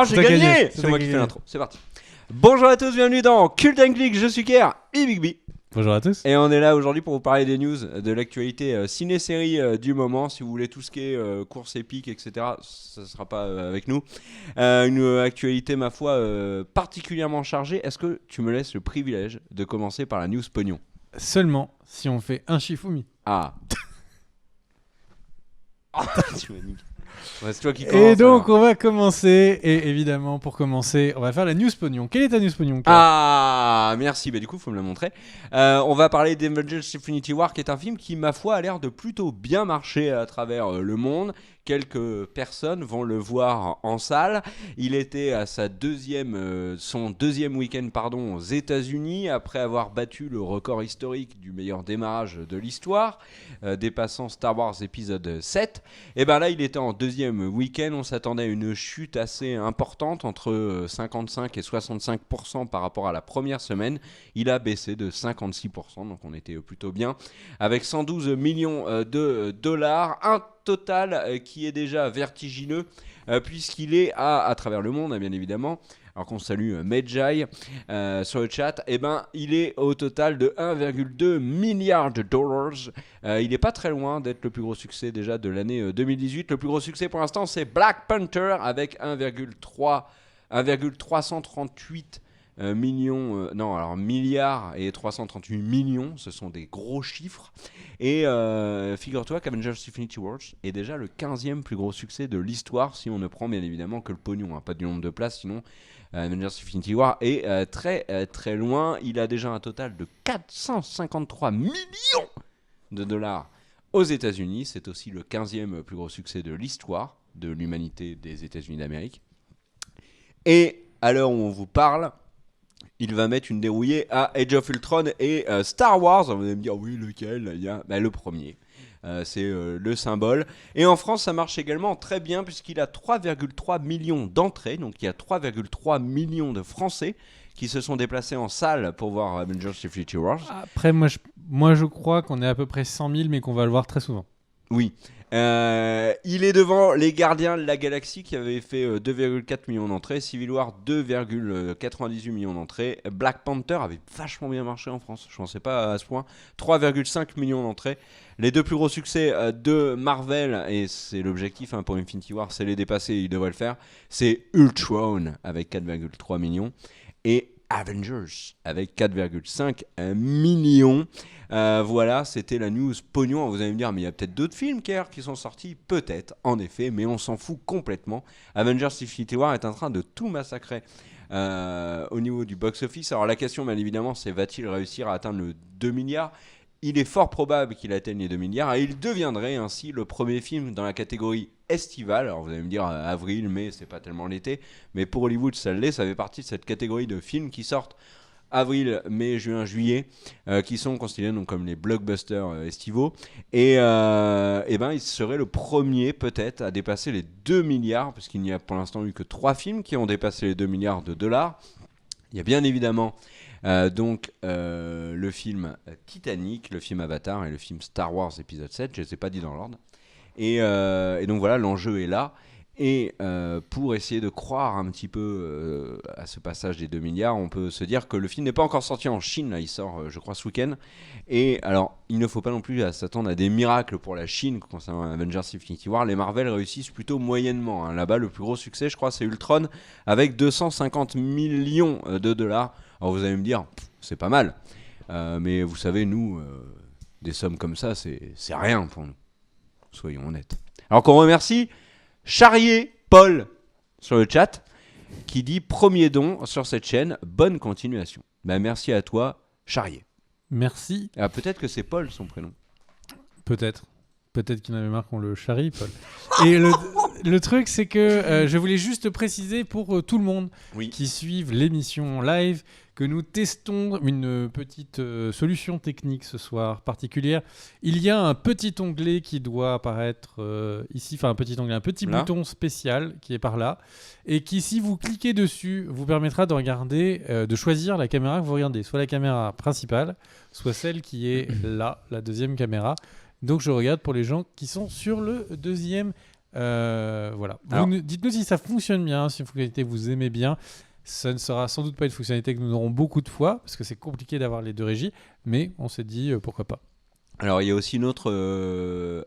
Ah, j'ai gagné. C'est moi qui fais l'intro. C'est parti. Bonjour à tous, bienvenue dans Cult & Click. Je suis Kerr et Big B. Bonjour à tous. Et on est là aujourd'hui pour vous parler des news, de l'actualité ciné-série du moment. Si vous voulez tout ce qui est course épique, etc., ça ne sera pas avec nous. Une actualité, ma foi, particulièrement chargée. Est-ce que tu me laisses le privilège de commencer par la news pognon ? Seulement si on fait un Shifumi. Ah. Tu m'as niqué. Ouais, c'est toi qui commence. Et donc alors. on va commencer, et évidemment pour commencer, on va faire la news pognon. Quelle est ta news pognon, Kerr ? Ah, merci. Bah, du coup, il faut me la montrer. On va parler d'Avengers Infinity War, qui est un film qui, ma foi, a l'air de plutôt bien marcher à travers le monde. Quelques personnes vont le voir en salle. Il était à son deuxième week-end aux États-Unis, après avoir battu le record historique du meilleur démarrage de l'histoire, dépassant Star Wars épisode 7. Et bien là, il était en deuxième week-end. On s'attendait à une chute assez importante, entre 55 et 65% par rapport à la première semaine. Il a baissé de 56%, donc on était plutôt bien, avec 112 millions de dollars. Un total qui est déjà vertigineux, puisqu'il est à travers le monde, bien évidemment. Alors qu'on salue Medjay sur le chat, il est au total de 1,2 milliard de dollars. Il n'est pas très loin d'être le plus gros succès déjà de l'année 2018. Le plus gros succès pour l'instant, c'est Black Panther avec 1,338 milliards et 338 millions, ce sont des gros chiffres. Et figure-toi qu'Avengers Infinity War est déjà le 15e plus gros succès de l'histoire, si on ne prend bien évidemment que le pognon, pas du nombre de places, sinon Avengers Infinity War est très loin. Il a déjà un total de 453 millions de dollars aux États-Unis. C'est aussi le 15e plus gros succès de l'histoire de l'humanité des États-Unis d'Amérique. Et à l'heure où on vous parle, il va mettre une dérouillée à Age of Ultron et Star Wars. Vous allez me dire, oui, lequel ? Le premier. C'est le symbole. Et en France, ça marche également très bien, puisqu'il a 3,3 millions d'entrées. Donc il y a 3,3 millions de Français qui se sont déplacés en salle pour voir Avengers Infinity War. Après, moi je crois qu'on est à peu près 100 000, mais qu'on va le voir très souvent. Oui. Il est devant les Gardiens de la Galaxie qui avaient fait 2,4 millions d'entrées, Civil War 2,98 millions d'entrées, Black Panther avait vachement bien marché en France, je ne pensais pas à ce point, 3,5 millions d'entrées. Les deux plus gros succès de Marvel, et c'est l'objectif pour Infinity War, c'est les dépasser, ils devraient le faire, c'est Ultron avec 4,3 millions et Avengers avec 4,5 millions. Voilà, c'était la news pognon. Vous allez me dire, mais il y a peut-être d'autres films qui sont sortis. Peut-être, en effet, mais on s'en fout complètement. Avengers Infinity War est en train de tout massacrer au niveau du box-office. Alors la question, bien évidemment, c'est va-t-il réussir à atteindre le 2 milliards ? Il est fort probable qu'il atteigne les 2 milliards et il deviendrait ainsi le premier film dans la catégorie estivale. Alors vous allez me dire avril, mai, c'est pas tellement l'été, mais pour Hollywood ça l'est, ça fait partie de cette catégorie de films qui sortent avril, mai, juin, juillet, qui sont considérés donc comme les blockbusters estivaux. Et il serait le premier peut-être à dépasser les 2 milliards, parce qu'il n'y a pour l'instant eu que 3 films qui ont dépassé les 2 milliards de dollars. Il y a bien évidemment le film Titanic, le film Avatar et le film Star Wars épisode 7, je ne les ai pas dit dans l'ordre. Et donc voilà, l'enjeu est là. Et pour essayer de croire un petit peu à ce passage des 2 milliards, on peut se dire que le film n'est pas encore sorti en Chine, là il sort je crois ce week-end. Et alors, il ne faut pas non plus s'attendre à des miracles pour la Chine concernant Avengers Infinity War. Les Marvel réussissent plutôt moyennement. Là-bas, le plus gros succès, je crois, c'est Ultron, avec 250 millions de dollars. Alors vous allez me dire, c'est pas mal. Mais vous savez, nous, des sommes comme ça, c'est rien pour nous. Soyons honnêtes. Alors qu'on remercie Charrier Paul sur le chat qui dit premier don sur cette chaîne, bonne continuation. Merci à toi Charrier. Merci. Ah, peut-être que c'est Paul son prénom. Peut-être qu'il en avait marre qu'on le charrie, Paul. Et le truc, c'est que je voulais juste préciser pour tout le monde qui suivent l'émission en live que nous testons une petite solution technique ce soir particulière. Il y a un petit onglet qui doit apparaître ici, enfin un petit bouton spécial qui est par là, et qui, si vous cliquez dessus, vous permettra de regarder, de choisir la caméra que vous regardez, soit la caméra principale, soit celle qui est là, la deuxième caméra. Donc je regarde pour les gens qui sont sur le deuxième Voilà. Dites-nous si ça fonctionne bien, si une fonctionnalité vous aimez bien. Ça ne sera sans doute pas une fonctionnalité que nous aurons beaucoup de fois, parce que c'est compliqué d'avoir les deux régies, mais on s'est dit pourquoi pas. Alors, il y a aussi une autre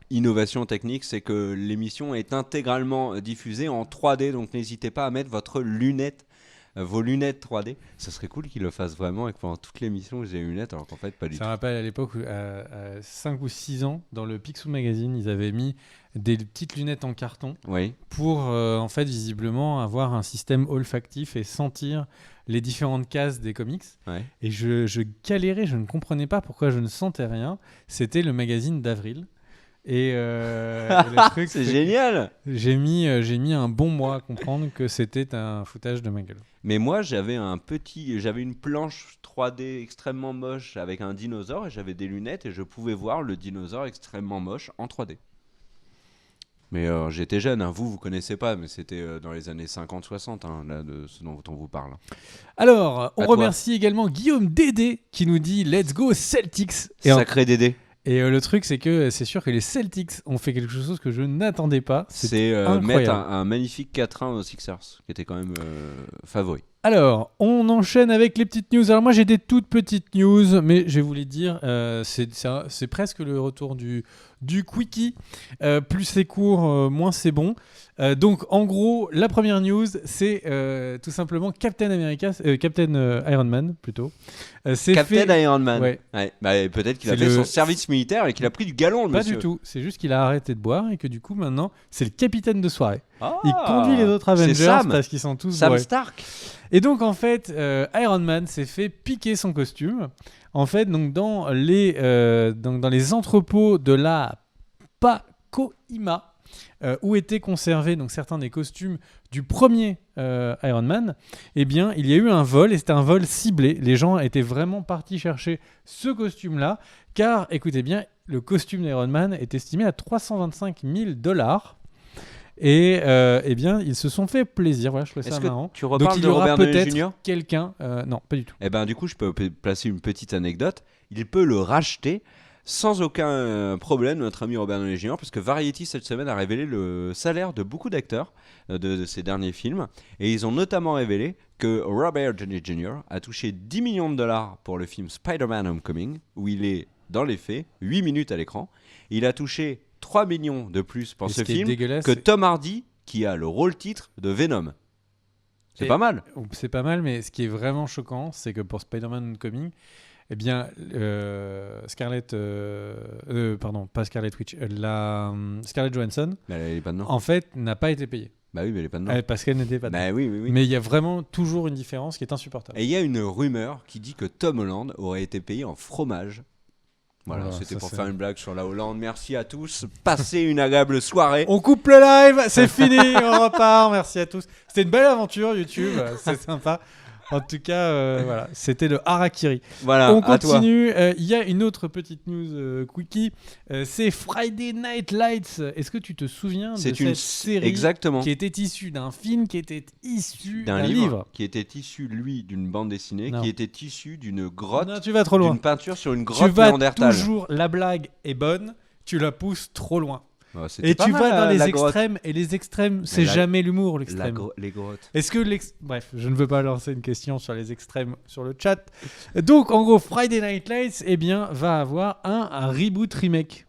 innovation technique, c'est que l'émission est intégralement diffusée en 3D, donc n'hésitez pas à mettre vos lunettes 3D. Ça serait cool qu'ils le fassent vraiment et que pendant toute l'émission, j'ai des lunettes, alors qu'en fait, pas du tout. Ça me rappelle à l'époque, à 5 ou 6 ans, dans le Picsou Magazine, ils avaient mis des petites lunettes en carton pour, en fait, visiblement, avoir un système olfactif et sentir les différentes cases des comics. Et je galérais, je ne comprenais pas pourquoi je ne sentais rien. C'était le magazine d'Avril. Et le truc, c'est génial. J'ai mis un bon mois à comprendre que c'était un foutage de ma gueule. Mais moi, j'avais une planche 3D extrêmement moche avec un dinosaure et j'avais des lunettes et je pouvais voir le dinosaure extrêmement moche en 3D. Mais j'étais jeune, hein. Vous connaissez pas, mais c'était dans les années 50-60, hein, là, de ce dont on vous parle. Alors, on remercie également Guillaume Dédé qui nous dit « Let's go Celtics !» Sacré Dédé. Et le truc, c'est que c'est sûr que les Celtics ont fait quelque chose que je n'attendais pas. C'est mettre un magnifique 4-1 aux Sixers, qui était quand même favori. Alors, on enchaîne avec les petites news. Alors moi, j'ai des toutes petites news, mais je vais vous les dire, c'est presque le retour du quickie. Plus c'est court, moins c'est bon. Donc, en gros, la première news, c'est tout simplement Captain Iron Man, plutôt. Iron Man. Ouais. Bah, peut-être qu'il a fait son service militaire et qu'il a pris du galon, le monsieur. Pas du tout. C'est juste qu'il a arrêté de boire et que du coup, maintenant, c'est le capitaine de soirée. Il conduit les autres Avengers parce qu'ils sont tous Sam Stark. Et donc, en fait, Iron Man s'est fait piquer son costume. En fait, donc, dans les entrepôts de la Pacoima, où étaient conservés donc, certains des costumes du premier Iron Man, eh bien, il y a eu un vol, et c'était un vol ciblé. Les gens étaient vraiment partis chercher ce costume-là, car, écoutez bien, le costume d'Iron Man est estimé à $325,000. Et eh bien, ils se sont fait plaisir. Voilà, je trouvais ça marrant. Tu reparles de Robert Downey Jr. Quelqu'un, non, pas du tout. Eh ben, du coup, je peux placer une petite anecdote. Il peut le racheter sans aucun problème, notre ami Robert Downey Jr., parce que Variety cette semaine a révélé le salaire de beaucoup d'acteurs de ses derniers films, et ils ont notamment révélé que Robert Downey Jr. a touché $10 millions pour le film Spider-Man Homecoming, où il est dans les faits 8 minutes à l'écran. Il a touché 3 millions de plus pour ce film que Tom Hardy, qui a le rôle titre de Venom. C'est pas mal. C'est pas mal, mais ce qui est vraiment choquant, c'est que pour Spider-Man Homecoming, eh bien, Scarlett Witch, Scarlett Johansson, elle est pas dedans. En fait, n'a pas été payée. Bah oui, mais elle est pas dedans. Parce qu'elle n'était pas dedans. Bah oui. Mais il y a vraiment toujours une différence qui est insupportable. Et il y a une rumeur qui dit que Tom Holland aurait été payé en fromage. Voilà, c'était pour faire une blague sur la Hollande. Merci à tous. Passez une agréable soirée. On coupe le live, c'est fini, on repart. Merci à tous. C'était une belle aventure YouTube, c'est sympa. En tout cas, voilà, c'était le Harakiri. Voilà, on continue. Il y a une autre petite news quickie. C'est Friday Night Lights. Est-ce que tu te souviens de cette série qui était issue d'un film, qui était issu d'un livre, qui était issu, lui, d'une bande dessinée, qui était issu d'une grotte, tu vas trop loin. d'une peinture sur une grotte néandertale. Toujours, la blague est bonne, tu la pousses trop loin. Et tu vas dans les extrêmes, et les extrêmes, c'est jamais l'humour, l'extrême. Les grottes. Est-ce que Bref, je ne veux pas lancer une question sur les extrêmes sur le chat. Donc, en gros, Friday Night Lights, eh bien, va avoir un reboot remake.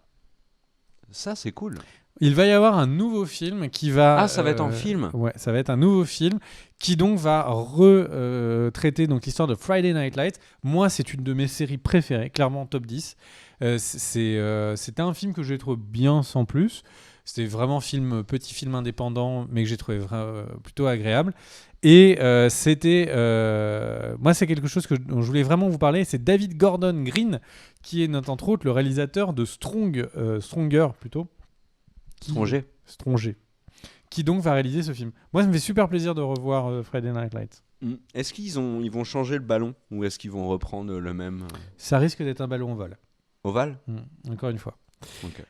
Ça, c'est cool. Il va y avoir un nouveau film qui va... Ah, ça va être en film. Ouais, ça va être un nouveau film qui donc va retraiter l'histoire de Friday Night Lights. Moi, c'est une de mes séries préférées, clairement top 10. C'était un film que j'ai trouvé bien sans plus. C'était vraiment petit film indépendant, mais que j'ai trouvé plutôt agréable. Et moi, c'est quelque chose dont je voulais vraiment vous parler. C'est David Gordon Green, qui est entre autres le réalisateur de Stronger plutôt. Stronger. Qui donc va réaliser ce film. Moi, ça me fait super plaisir de revoir Friday Night Lights. Est-ce qu'ils vont changer le ballon ou est-ce qu'ils vont reprendre le même Ça risque d'être un ballon ovale. Ovale Encore une fois. Okay.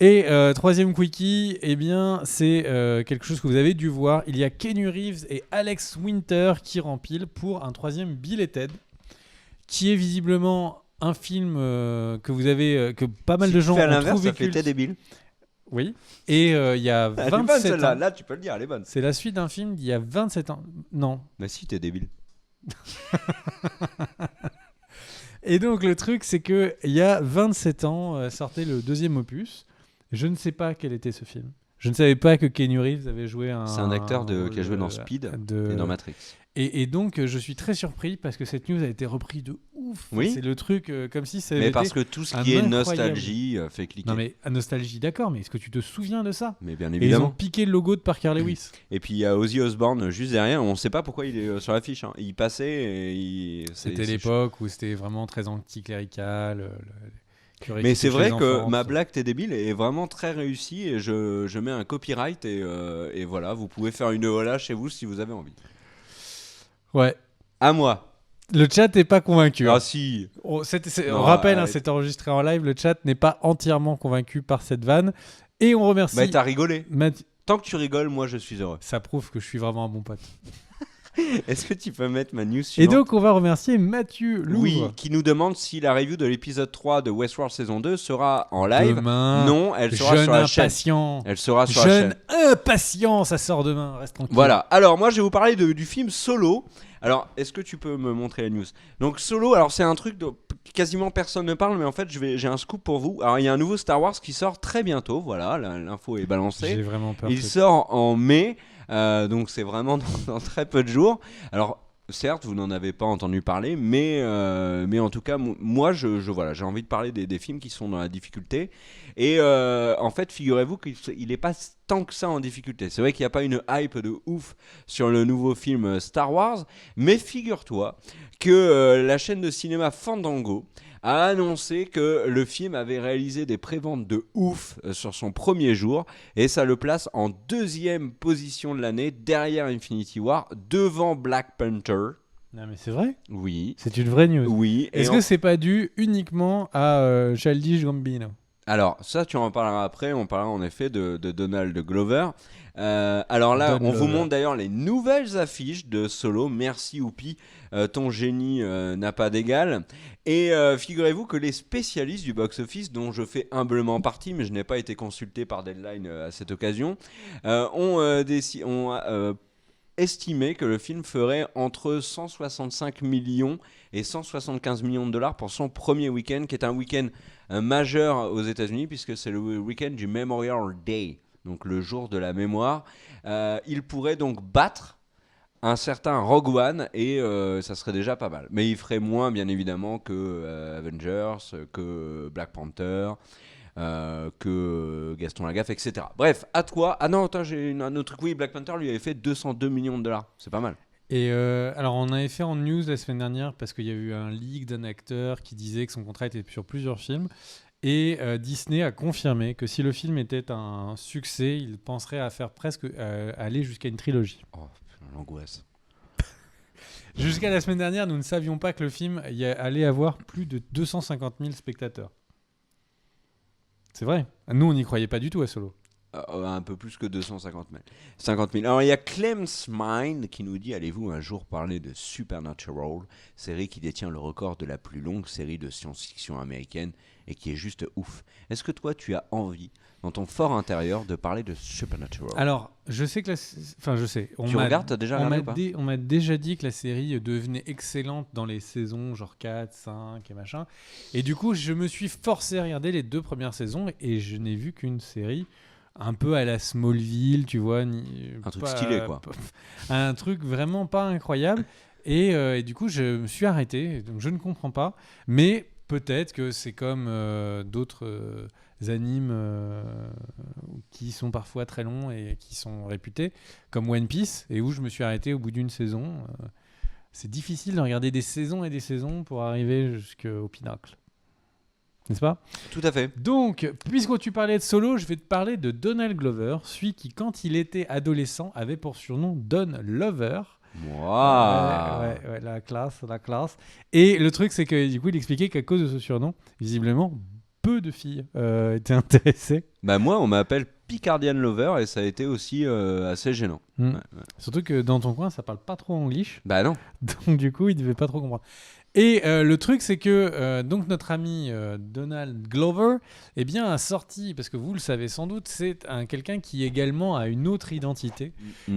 Et troisième quickie, eh bien, c'est quelque chose que vous avez dû voir. Il y a Keanu Reeves et Alex Winter qui rempilent pour un troisième Bill et Ted, qui est visiblement un film que pas mal de gens ont trouvé culte. Ted et Bill. Oui. Et il y a Elle est bonne 27 celle-là. ans. Là, tu peux le dire, elle est bonne. C'est la suite d'un film d'il y a 27 ans. Non. Mais si, t'es débile. Et donc, le truc, c'est qu'il y a 27 ans, sortait le deuxième opus. Je ne sais pas quel était ce film. Je ne savais pas que Keanu Reeves avait joué un... C'est un acteur qui a joué dans Speed et dans Matrix. Et donc, je suis très surpris parce que cette news a été reprise de ouf. Oui. C'est le truc comme si ça avait Mais été parce que tout ce qui est incroyable. nostalgie fait cliquer. Non mais nostalgie, d'accord, mais est-ce que tu te souviens de ça? Mais bien Et ils ont évidemment. piqué le logo de Parker Lewis. Et puis il y a Ozzy Osbourne juste derrière. On ne sait pas pourquoi il est sur l'affiche. Hein. Il passait et C'était l'époque où c'était vraiment très anticlérical. Mais c'est vrai que ma blague t'es débile est vraiment très réussie et je mets un copyright et voilà, vous pouvez faire une hola chez vous si vous avez envie. Ouais. À moi. Le chat n'est pas convaincu. Ah si. On rappelle, c'est enregistré en live, le chat n'est pas entièrement convaincu par cette vanne. Et on remercie... Bah t'as rigolé. Tant que tu rigoles, moi je suis heureux. Ça prouve que je suis vraiment un bon pote. Est-ce que tu peux mettre ma news suivante? Et donc on va remercier Mathieu Louvre. Oui, qui nous demande si la review de l'épisode 3 de Westworld saison 2 sera en live. Demain. Non, elle sera sur la chaîne. Elle sera sur la chaîne. Jeune impatient, ça sort demain, reste tranquille. Voilà, alors moi je vais vous parler du film Solo. Alors, est-ce que tu peux me montrer la news? Donc Solo, alors c'est un truc dont quasiment personne ne parle, mais en fait j'ai un scoop pour vous. Alors il y a un nouveau Star Wars qui sort très bientôt, voilà, l'info est balancée. J'ai vraiment peur. Il sort en mai, donc c'est vraiment dans très peu de jours. Alors certes, vous n'en avez pas entendu parler, mais en tout cas, moi, voilà, j'ai envie de parler des films qui sont dans la difficulté. Et en fait, figurez-vous qu'il n'est pas tant que ça en difficulté. C'est vrai qu'il n'y a pas une hype de ouf sur le nouveau film Star Wars, mais figure-toi que la chaîne de cinéma Fandango a annoncé que le film avait réalisé des préventes de ouf sur son premier jour et ça le place en 2e position de l'année derrière Infinity War, devant Black Panther. Non mais c'est vrai? Oui. C'est une vraie news. Oui. Est-ce que c'est pas dû uniquement à Childish Gambino? Alors ça tu en parleras après, on parlera en effet de Donald Glover. Alors là, on vous montre d'ailleurs les nouvelles affiches de Solo. Merci Oupi, ton génie n'a pas d'égal. Et figurez-vous que les spécialistes du box-office, dont je fais humblement partie, mais je n'ai pas été consulté par Deadline à cette occasion, ont estimé que le film ferait entre 165 millions et 175 millions de dollars pour son premier week-end, qui est un week-end majeur aux États-Unis, puisque c'est le week-end du Memorial Day. Donc le jour de la mémoire, il pourrait donc battre un certain Rogue One et ça serait déjà pas mal. Mais il ferait moins bien évidemment que Avengers, que Black Panther, que Gaston Lagaffe, etc. Bref, à toi. Ah non, attends, j'ai un autre truc. Oui, Black Panther lui avait fait 202 millions de dollars. C'est pas mal. Et alors on avait fait en news la semaine dernière parce qu'il y a eu un leak d'un acteur qui disait que son contrat était sur plusieurs films. Et Disney a confirmé que si le film était un succès, il penserait à faire presque aller jusqu'à une trilogie. Oh, l'angoisse. Jusqu'à la semaine dernière, nous ne savions pas que le film allait avoir plus de 250 000 spectateurs. C'est vrai. Nous, on n'y croyait pas du tout à Solo. Un peu plus que 250 000. 50 000. Alors il y a Clem's Mind qui nous dit: allez-vous un jour parler de Supernatural, série qui détient le record de la plus longue série de science-fiction américaine et qui est juste ouf. Est-ce que toi tu as envie, dans ton fort intérieur, de parler de Supernatural? Alors je sais que je sais. Tu regardes, t'as déjà regardé ou pas? On m'a déjà dit que la série devenait excellente dans les saisons genre 4, 5 et machin. Et du coup je me suis forcé à regarder les 2 premières saisons et je n'ai vu qu'une série un peu à la Smallville, tu vois. Un truc stylé, quoi. Un truc vraiment pas incroyable. Et du coup, je me suis arrêté. Donc, je ne comprends pas. Mais peut-être que c'est comme d'autres animes qui sont parfois très longs et qui sont réputés, comme One Piece, et où je me suis arrêté au bout d'une saison. C'est difficile de regarder des saisons et des saisons pour arriver jusqu'au pinacle. N'est-ce pas? Tout à fait. Donc, puisque tu parlais de Solo, je vais te parler de Donald Glover, celui qui, quand il était adolescent, avait pour surnom Don Lover. Ouais, la classe. Et le truc, c'est que du coup, il expliquait qu'à cause de ce surnom, visiblement, peu de filles étaient intéressées. Bah moi, on m'appelle Picardian Lover et ça a été aussi assez gênant. Ouais. Surtout que dans ton coin, ça parle pas trop anglais. Bah non. Donc du coup, il devait pas trop comprendre. Et le truc, c'est que donc notre ami Donald Glover eh bien, a sorti, parce que vous le savez sans doute, c'est quelqu'un qui également a une autre identité.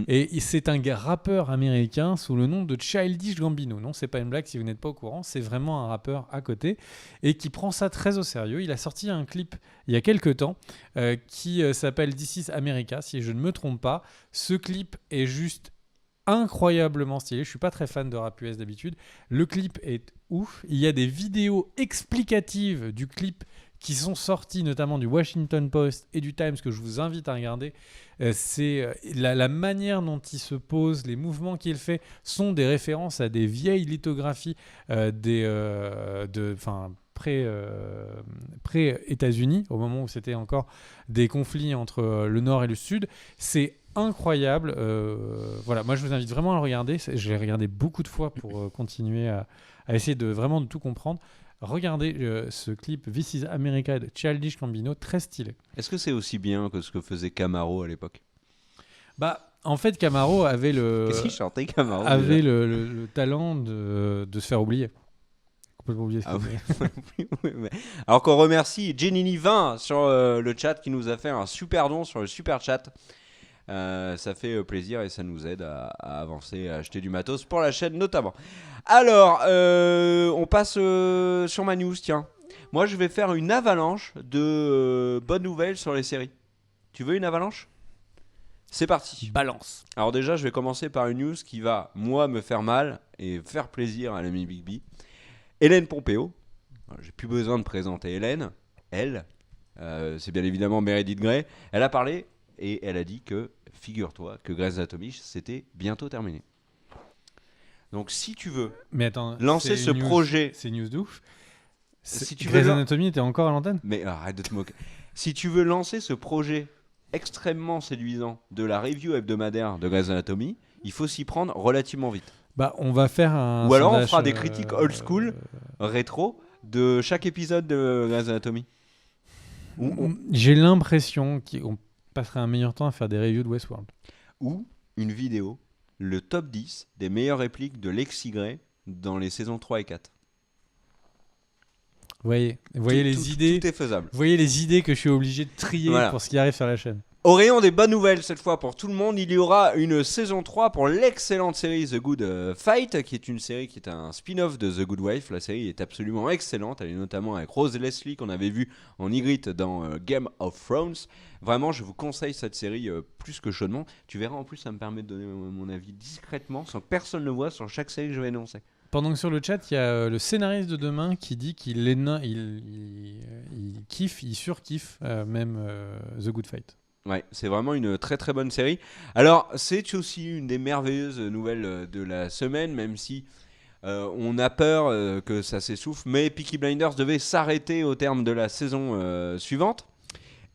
Et c'est un rappeur américain sous le nom de Childish Gambino. Non, c'est pas une blague si vous n'êtes pas au courant, c'est vraiment un rappeur à côté et qui prend ça très au sérieux. Il a sorti un clip il y a quelques temps qui s'appelle This is America, si je ne me trompe pas. Ce clip est juste incroyablement stylé. Je suis pas très fan de rap US d'habitude. Le clip est ouf. Il y a des vidéos explicatives du clip qui sont sorties notamment du Washington Post et du Times que je vous invite à regarder. C'est la manière dont il se pose, les mouvements qu'il fait sont des références à des vieilles lithographies pré-États-Unis, au moment où c'était encore des conflits entre le Nord et le Sud. C'est incroyable. Voilà, moi je vous invite vraiment à le regarder. Je l'ai regardé beaucoup de fois pour continuer à essayer de vraiment de tout comprendre. Regardez ce clip This is America de Childish Gambino, très stylé. Est-ce que c'est aussi bien que ce que faisait Camaro à l'époque ? Bah, en fait, Camaro avait Qu'est-ce qu'il chantait, Camaro avait le talent de se faire oublier. Complètement oublié. Alors qu'on remercie Jenny20 sur le chat qui nous a fait un super don sur le super chat. Ça fait plaisir et ça nous aide à avancer, à acheter du matos pour la chaîne notamment. Alors, on passe sur ma news, tiens. Moi, je vais faire une avalanche de bonnes nouvelles sur les séries. Tu veux une avalanche ? C'est parti. Balance. Alors déjà, je vais commencer par une news qui va, moi, me faire mal et faire plaisir à l'ami Big B. Hélène Pompeo. J'ai plus besoin de présenter Hélène. Elle, c'est bien évidemment Meredith Grey. Elle a parlé et elle a dit que, figure-toi, que Grey's Anatomy, c'était bientôt terminé. Donc si tu veux lancer ce projet... C'est news de ouf. Si tu Grey's Anatomy était encore à l'antenne ? Mais arrête de te moquer. Si tu veux lancer ce projet extrêmement séduisant de la review hebdomadaire de Grey's Anatomy, il faut s'y prendre relativement vite. Bah, on va faire un... Ou alors on fera des critiques old school, rétro, de chaque épisode de Grey's Anatomy. J'ai l'impression qu'on passerait un meilleur temps à faire des reviews de Westworld. Ou une vidéo, le top 10 des meilleures répliques de Lexi Grey dans les saisons 3 et 4. Voyez les idées. Tout est faisable. Vous voyez les idées que je suis obligé de trier pour ce qui arrive sur la chaîne. Au rayon des bonnes nouvelles, cette fois pour tout le monde, il y aura une saison 3 pour l'excellente série The Good Fight, qui est une série qui est un spin-off de The Good Wife. La série est absolument excellente, elle est notamment avec Rose Leslie qu'on avait vu en Ygritte dans Game of Thrones. Vraiment, je vous conseille cette série plus que chaudement. Tu verras, en plus, ça me permet de donner mon avis discrètement, sans que personne ne voit, sur chaque série que je vais énoncer. Pendant que sur le chat, il y a le scénariste de demain qui dit qu'il kiffe, il surkiffe même The Good Fight. Ouais, c'est vraiment une très très bonne série. Alors, c'est aussi une des merveilleuses nouvelles de la semaine, même si on a peur que ça s'essouffle. Mais Peaky Blinders devait s'arrêter au terme de la saison suivante.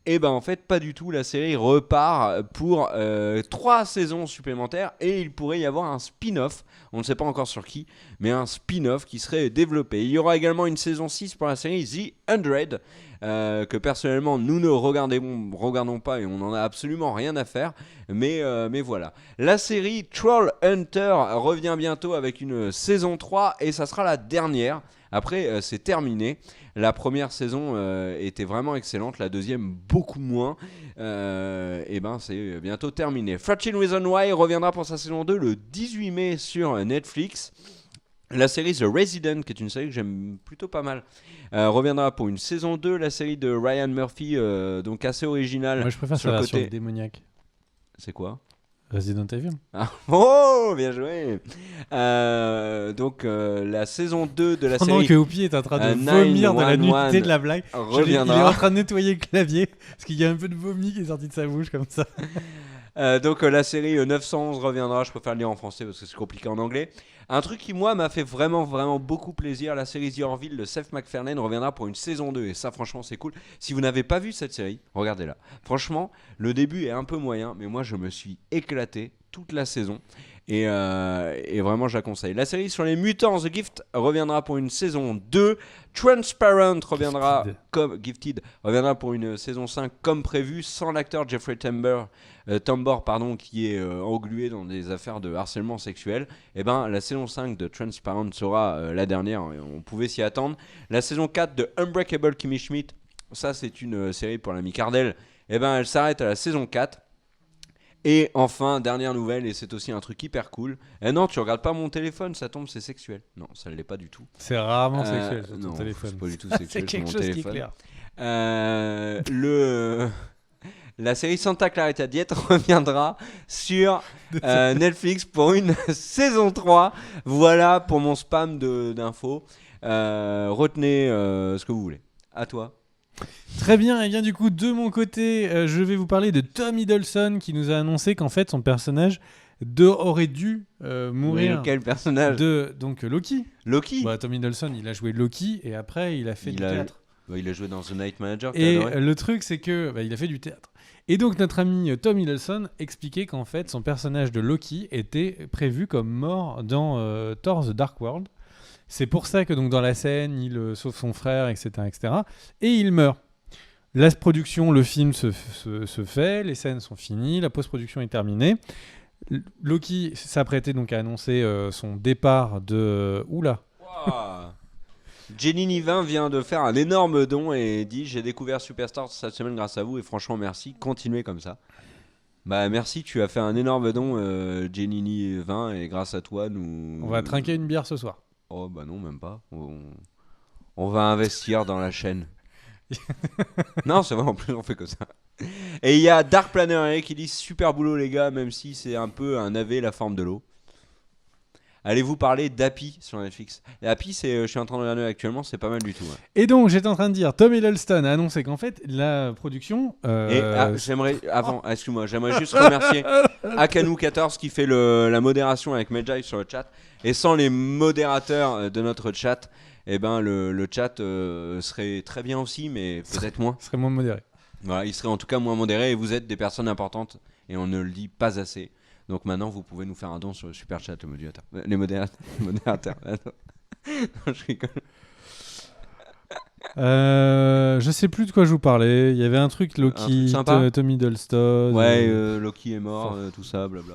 Et ben en fait, pas du tout. La série repart pour 3 saisons supplémentaires et il pourrait y avoir un spin-off. On ne sait pas encore sur qui, mais un spin-off qui serait développé. Il y aura également une saison 6 pour la série The 100, que personnellement nous ne regardons pas et on n'en a absolument rien à faire. Mais voilà. La série Troll Hunter revient bientôt avec une saison 3 et ça sera la dernière. Après, c'est terminé. La première saison était vraiment excellente, la deuxième beaucoup moins. Et ben c'est bientôt terminé. 13 Reasons Why reviendra pour sa saison 2 le 18 mai sur Netflix. La série The Resident, qui est une série que j'aime plutôt pas mal, reviendra pour une saison 2. La série de Ryan Murphy, donc assez originale. Moi je préfère sa version démoniaque. C'est quoi ? Resident Evil. Ah, oh, bien joué. Donc la saison 2 de la série. Pendant que Whoopi est en train de vomir de la nudité de la blague, il est en train de nettoyer le clavier parce qu'il y a un peu de vomi qui est sorti de sa bouche comme ça. Donc la série 911 reviendra, je préfère le lire en français parce que c'est compliqué en anglais. Un truc qui moi m'a fait vraiment beaucoup plaisir, la série The Orville de Seth MacFarlane reviendra pour une saison 2 et ça franchement c'est cool. Si vous n'avez pas vu cette série, regardez-la. Franchement, le début est un peu moyen mais moi je me suis éclaté toute la saison. Et vraiment, je la conseille. La série sur les mutants, The Gift, reviendra pour une saison 2. Transparent reviendra Gifted reviendra pour une saison 5 comme prévu, sans l'acteur Jeffrey Tambor, qui est englué dans des affaires de harcèlement sexuel. Et ben, la saison 5 de Transparent sera la dernière, on pouvait s'y attendre. La saison 4 de Unbreakable Kimmy Schmidt, ça c'est une série pour l'ami Cardell, et ben elle s'arrête à la saison 4. Et enfin, dernière nouvelle, et c'est aussi un truc hyper cool. Non, tu regardes pas mon téléphone, ça tombe, c'est sexuel. Non, ça ne l'est pas du tout. C'est rarement sexuel sur ton téléphone. C'est pas du tout sexuel. C'est quelque chose qui est clair. La série Santa Clarita Diet reviendra sur Netflix pour une saison 3. Voilà pour mon spam d'infos. Retenez ce que vous voulez. À toi. Très bien, et bien du coup de mon côté je vais vous parler de Tom Hiddleston qui nous a annoncé qu'en fait son personnage aurait dû mourir. Oui, quel personnage donc Loki. Tom Hiddleston il a joué Loki et après il a fait du théâtre. Il a joué dans The Night Manager. Et le truc c'est que il a fait du théâtre. Et donc notre ami Tom Hiddleston expliquait qu'en fait son personnage de Loki était prévu comme mort dans Thor The Dark World. C'est pour ça que donc dans la scène, il sauve son frère, etc., etc. Et il meurt. La production, le film se fait, les scènes sont finies, la post-production est terminée. Loki s'apprêtait donc à annoncer son départ de... Oula. Wow. Jenny Nivin vient de faire un énorme don et dit « J'ai découvert Superstar cette semaine grâce à vous et franchement merci, continuez comme ça ». Bah merci, tu as fait un énorme don Jenny Nivin et grâce à toi, nous... On va trinquer une bière ce soir. Oh bah non, même pas. On va investir dans la chaîne. Non, c'est vrai, en plus on fait que ça. Et il y a Dark Planner qui dit super boulot les gars, même si c'est un peu un AV la forme de l'eau. Allez-vous parler d'Happy sur Netflix. Et Happy, je suis en train de regarder actuellement, c'est pas mal du tout. Ouais. Et donc j'étais en train de dire, Tom Hiddleston a annoncé qu'en fait la production... j'aimerais juste remercier Akanou14 qui fait la modération avec Medjay sur le chat. Et sans les modérateurs de notre chat, eh ben le chat serait très bien aussi, mais peut-être moins. Serait moins modéré. Voilà, il serait en tout cas moins modéré et vous êtes des personnes importantes et on ne le dit pas assez. Donc maintenant, vous pouvez nous faire un don sur le super chat, les modérateurs. Non, je rigole. Je sais plus de quoi je vous parlais. Il y avait un truc Loki, Tom Hiddleston. Ouais, Loki est mort, tout ça, blabla.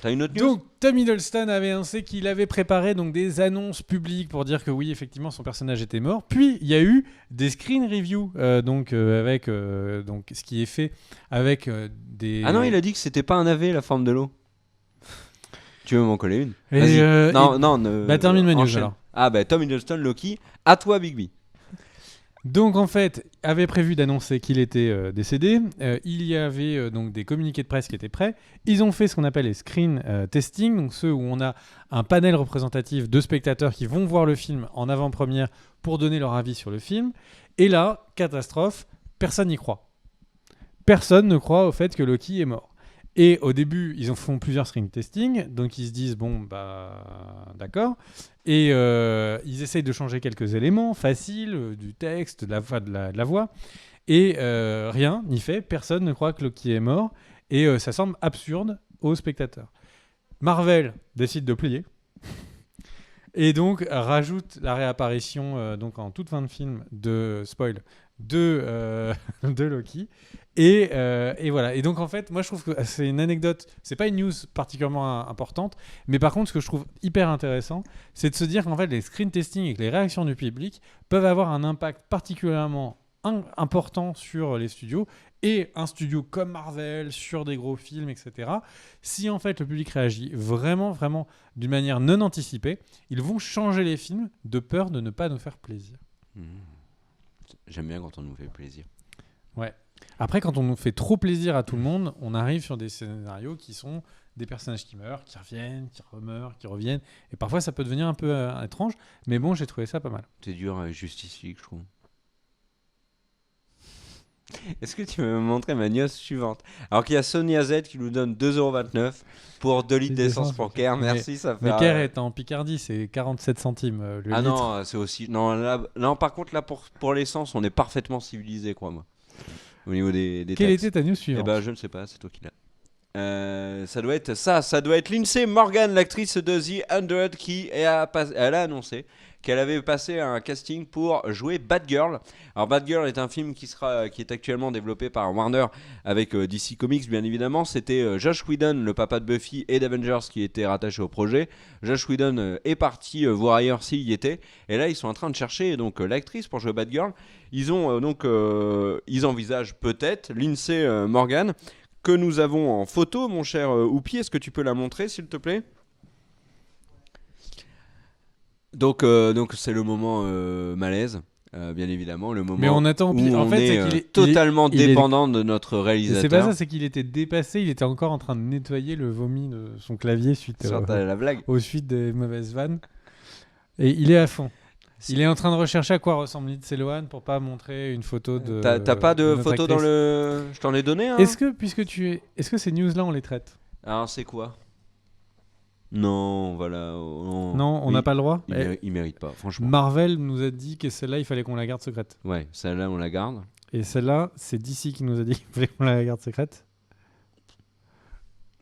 T'as une autre news ? Donc Tom Hiddleston avait annoncé qu'il avait préparé donc des annonces publiques pour dire que oui, effectivement, son personnage était mort. Puis il y a eu des screen reviews, avec donc ce qui est fait avec des. Ah non, il a dit que c'était pas un AV la forme de l'eau. Tu veux m'en coller une ? Vas-y. Non. Termine ma news alors. Ah Tom Hiddleston, Loki, à toi Bigby. Donc en fait, avait prévu d'annoncer qu'il était décédé. Il y avait donc des communiqués de presse qui étaient prêts. Ils ont fait ce qu'on appelle les screen testing, donc ceux où on a un panel représentatif de spectateurs qui vont voir le film en avant-première pour donner leur avis sur le film. Et là, catastrophe, personne n'y croit. Personne ne croit au fait que Loki est mort. Et au début, ils en font plusieurs screen testing, donc ils se disent d'accord. Et ils essayent de changer quelques éléments faciles, du texte, de la voix. Et rien n'y fait, personne ne croit que Loki est mort. Et ça semble absurde aux spectateurs. Marvel décide de plier. Et donc rajoute la réapparition donc en toute fin de film de Loki. Et voilà. Et donc en fait, moi je trouve que c'est une anecdote, c'est pas une news particulièrement importante, mais par contre ce que je trouve hyper intéressant, c'est de se dire qu'en fait les screen testing et que les réactions du public peuvent avoir un impact particulièrement important sur les studios, et un studio comme Marvel sur des gros films, etc. Si en fait le public réagit vraiment, vraiment d'une manière non anticipée, ils vont changer les films de peur de ne pas nous faire plaisir. J'aime bien quand on nous fait plaisir. Ouais. Après, quand on nous fait trop plaisir à tout le monde, on arrive sur des scénarios qui sont des personnages qui meurent, qui reviennent, qui remeurent, qui reviennent. Et parfois, ça peut devenir un peu étrange. Mais bon, j'ai trouvé ça pas mal. C'est dur avec Justice League, je trouve. Est-ce que tu veux me montrer ma news suivante ? Alors qu'il y a Sonia Z qui nous donne 2,29€ pour 2 litres d'essence pour Caire. Merci, ça fait... Mais Caire est en Picardie, c'est 47 centimes le litre. Non, c'est aussi... Non, par contre, là, pour l'essence, on est parfaitement civilisé, crois-moi. Au niveau des Quelle taxes. était ta news suivante ? Je ne sais pas, c'est toi qui l'as. Ça doit être Lindsay Morgan, l'actrice de The 100, elle a annoncé qu'elle avait passé un casting pour jouer Batgirl. Alors Batgirl est un film qui est actuellement développé par Warner avec DC Comics bien évidemment. C'était Josh Whedon, le papa de Buffy et d'Avengers, qui était rattaché au projet. Josh Whedon est parti voir ailleurs s'il y était. Et là ils sont en train de chercher donc l'actrice pour jouer Batgirl. Ils envisagent peut-être Lindsay Morgan, que nous avons en photo, mon cher Oupi. Est-ce que tu peux la montrer s'il te plaît ? Donc c'est le moment malaise, bien évidemment, le moment. Mais on attend. Où on est totalement dépendant de notre réalisateur. C'est pas ça, c'est qu'il était dépassé. Il était encore en train de nettoyer le vomi de son clavier suite la blague. Aux suites des mauvaises vannes. Et il est à fond. Il est en train de rechercher à quoi ressemble Lindsay Lohan pour pas montrer une photo de. T'as pas de photo dans le. Je t'en ai donné. Hein. Est-ce que ces news là on les traite ? Alors c'est quoi ? Non, voilà. Non, on n'a pas le droit. Il mérite pas, franchement. Marvel nous a dit que celle-là, il fallait qu'on la garde secrète. Ouais, celle-là, on la garde. Et celle-là, c'est DC qui nous a dit qu'il fallait qu'on la garde secrète.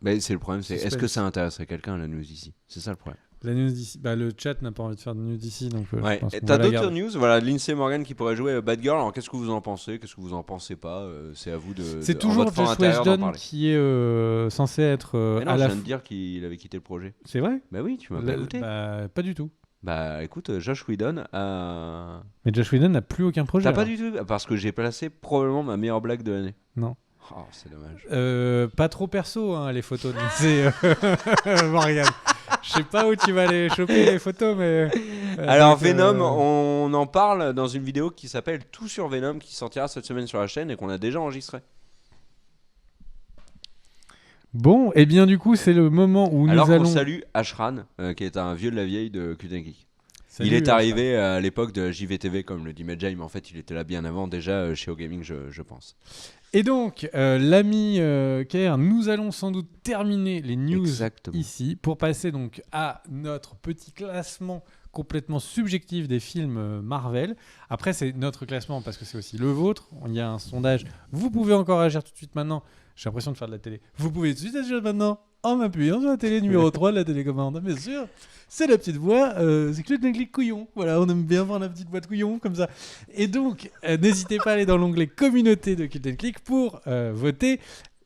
Mais c'est le problème, c'est est-ce que ça intéresserait quelqu'un la news ici ? C'est ça le problème. La news d'ici, le chat n'a pas envie de faire de news d'ici, donc ouais. T'as d'autres news, voilà, Lindsay Morgan qui pourrait jouer Batgirl. Alors qu'est-ce que vous en pensez ? Qu'est-ce que vous en pensez pas ? C'est à vous de. C'est toujours Joss Whedon qui est censé être. Mais non, je viens de dire qu'il avait quitté le projet. C'est vrai ? Bah oui, tu m'as pas écouté. Pas du tout. Bah écoute, Josh Whedon a. Mais Josh Whedon n'a plus aucun projet. T'as pas du tout, parce que j'ai placé probablement ma meilleure blague de l'année. Non. Oh, c'est dommage. Pas trop perso, hein, les photos de Lindsay Morgan. Je sais pas où tu vas aller choper les photos, mais. Alors, Venom, on en parle dans une vidéo qui s'appelle Tout sur Venom, qui sortira cette semaine sur la chaîne et qu'on a déjà enregistré. Bon, et bien du coup, c'est le moment où Alors nous allons. On salue Ashran, qui est un vieux de la vieille de Cult & Geek. Salut, il est arrivé à l'époque de JVTV, comme le dit Medjay, mais en fait, il était là bien avant, déjà chez OGaming, je pense. Et donc, l'ami Kerr, nous allons sans doute terminer les news ici pour passer donc à notre petit classement complètement subjectif des films Marvel. Après, c'est notre classement parce que c'est aussi le vôtre. Il y a un sondage. Vous pouvez encore agir tout de suite maintenant. J'ai l'impression de faire de la télé. Vous pouvez tout de suite agir maintenant en m'appuyant sur la télé numéro 3 de la télécommande. Bien sûr, c'est la petite voix, c'est Cult & Geek couillon. Voilà, on aime bien voir la petite voix de couillon comme ça. Et donc, n'hésitez pas à aller dans l'onglet communauté de Cult & Geek pour voter.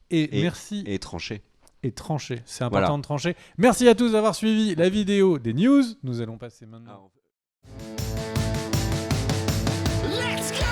Et merci. Et trancher. Et trancher, c'est important de trancher. Merci à tous d'avoir suivi la vidéo des news. Nous allons passer maintenant. Let's go!